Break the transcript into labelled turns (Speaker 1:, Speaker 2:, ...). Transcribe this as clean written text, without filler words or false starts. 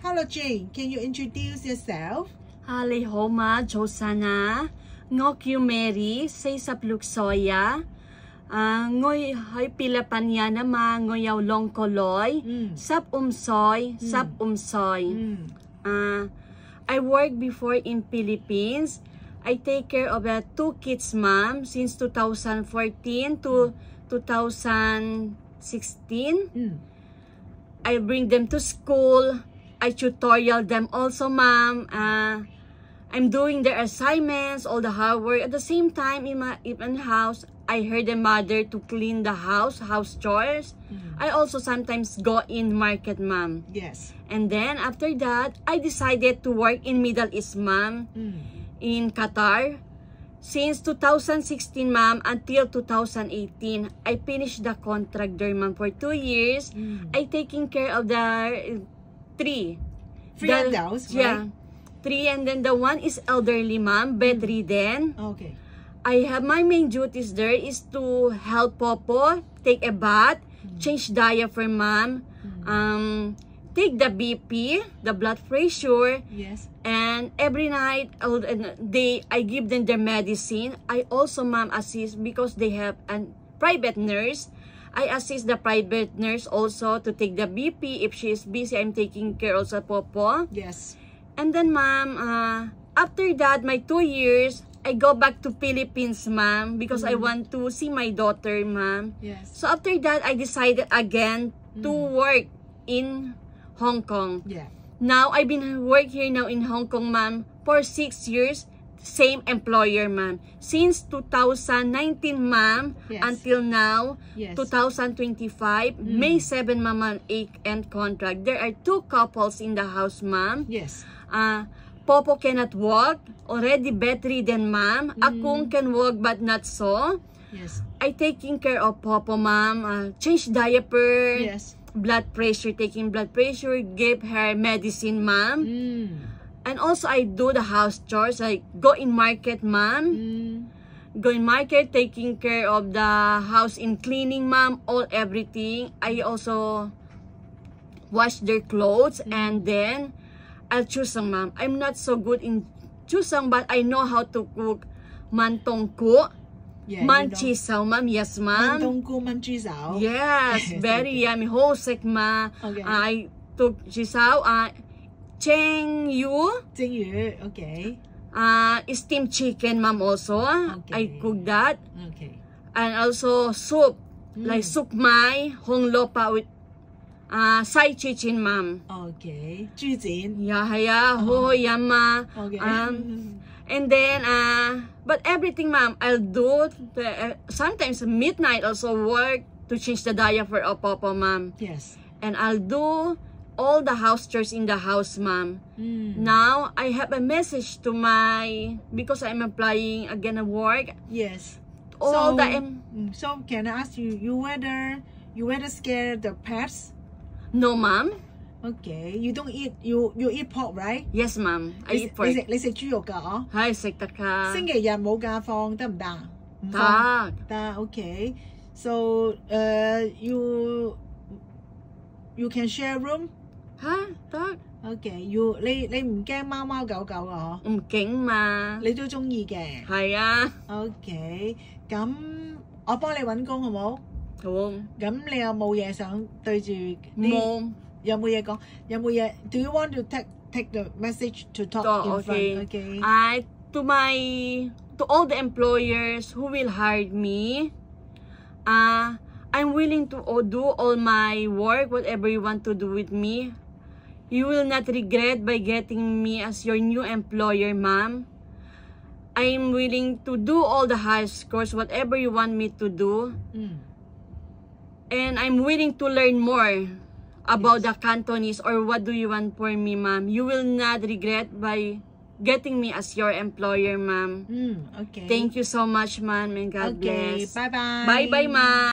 Speaker 1: Hello Jane, can you introduce yourself?
Speaker 2: Hali Homa Josana Ngok Mary say sa Pluksoya ngoy hay Pilapanya nama ngoyaw long koloy sap umsoy. I worked before in Philippines. I take care of 2 kids mom since 2014 to 2016. I bring them to school. I tutorial them also, ma'am. I'm doing their assignments, all the hard work. At the same time, in my house, I heard the mother to clean the house chores. I also sometimes go in market, ma'am.
Speaker 1: Yes.
Speaker 2: And then after that, I decided to work in Middle East, ma'am, in Qatar. Since 2016, ma'am, until 2018, I finished the contract there, ma'am, for 2 years. I taking care of the 3
Speaker 1: adults, right?
Speaker 2: Yeah, 3, and then the one is elderly, ma'am, bedridden.
Speaker 1: Okay.
Speaker 2: I have my main duties there is to help Popo take a bath, change diaper, ma'am, take the BP, the blood pressure.
Speaker 1: Yes.
Speaker 2: And every night, I give them their medicine. I also, ma'am, assist because they have a private nurse. I assist the private nurse also to take the BP. If she is busy, I'm taking care also Popo.
Speaker 1: Yes.
Speaker 2: And then, ma'am, after that, my 2 years, I go back to Philippines, ma'am, because I want to see my daughter, ma'am.
Speaker 1: Yes.
Speaker 2: So after that, I decided again to work in Hong Kong.
Speaker 1: Yeah.
Speaker 2: Now, I've been working here now in Hong Kong, ma'am, for 6 years. Same employer, ma'am. Since 2019, ma'am,
Speaker 1: Yes.
Speaker 2: until now,
Speaker 1: Yes.
Speaker 2: 2025, May 7, ma'am, 8-end contract. There are 2 couples in the house, ma'am.
Speaker 1: Yes.
Speaker 2: Popo cannot walk, already bedridden, ma'am. Akong can walk but not so.
Speaker 1: Yes.
Speaker 2: I taking care of Popo, ma'am. Change diaper.
Speaker 1: Yes.
Speaker 2: Blood pressure, taking blood pressure, give her medicine, ma'am. And also, I do the house chores. I go in market, ma'am. Go in market, taking care of the house in cleaning, ma'am. All everything. I also wash their clothes. And then, I'll chusang, ma'am. I'm not so good in chusang, but I know how to cook mantong ko.
Speaker 1: Yeah,
Speaker 2: Manchisaw, ma'am. Yes, ma'am.
Speaker 1: Mantong ko manchisaw.
Speaker 2: Yes, very yummy. Hosek, ma.
Speaker 1: Okay.
Speaker 2: I took chisaw. Cheng Yu.
Speaker 1: Jingyu. Okay.
Speaker 2: Steamed chicken, ma'am, also.
Speaker 1: Okay.
Speaker 2: I cook that.
Speaker 1: Okay.
Speaker 2: And also soup. Like soup mai, hong lopa with sai chichin, ma'am.
Speaker 1: Okay. Jujin.
Speaker 2: Yeah, ho, yama.
Speaker 1: Okay.
Speaker 2: And then, but everything, ma'am, I'll do. Sometimes midnight also work to change the diaper of Popo, ma'am.
Speaker 1: Yes.
Speaker 2: And I'll do all the house chores in the house, ma'am. Now, I have a message to because I'm applying again at work.
Speaker 1: Yes.
Speaker 2: All
Speaker 1: so can I ask you, you whether scare the pets?
Speaker 2: No, ma'am.
Speaker 1: Okay. You don't eat, you eat pork, right?
Speaker 2: Yes, ma'am. I eat pork.
Speaker 1: 你食豬肉㗎哦？
Speaker 2: 係食得㗎。
Speaker 1: 星期日冇假放得唔得？唔
Speaker 2: 得。
Speaker 1: 放得 OK。So you can share room？
Speaker 2: 嚇得。
Speaker 1: OK。你唔驚貓貓狗狗㗎嗬？
Speaker 2: 唔驚嘛。
Speaker 1: 你都中意嘅。
Speaker 2: 係啊。
Speaker 1: OK。咁我幫你揾工好冇？
Speaker 2: 好。
Speaker 1: 咁你有冇嘢想對住？
Speaker 2: 冇。
Speaker 1: 有冇嘢講？有冇嘢 ？Do you want to take the message to talk in front? Okay.
Speaker 2: To all the employers who will hire me, I'm willing to do all my work, whatever you want to do with me. You will not regret by getting me as your new employer, ma'am. I'm willing to do all the high scores, whatever you want me to do. And I'm willing to learn more about the Cantonese or what do you want for me, ma'am. You will not regret by getting me as your employer, ma'am.
Speaker 1: Okay.
Speaker 2: Thank you so much, ma'am, and God bless.
Speaker 1: Bye-bye.
Speaker 2: Bye-bye, ma'am.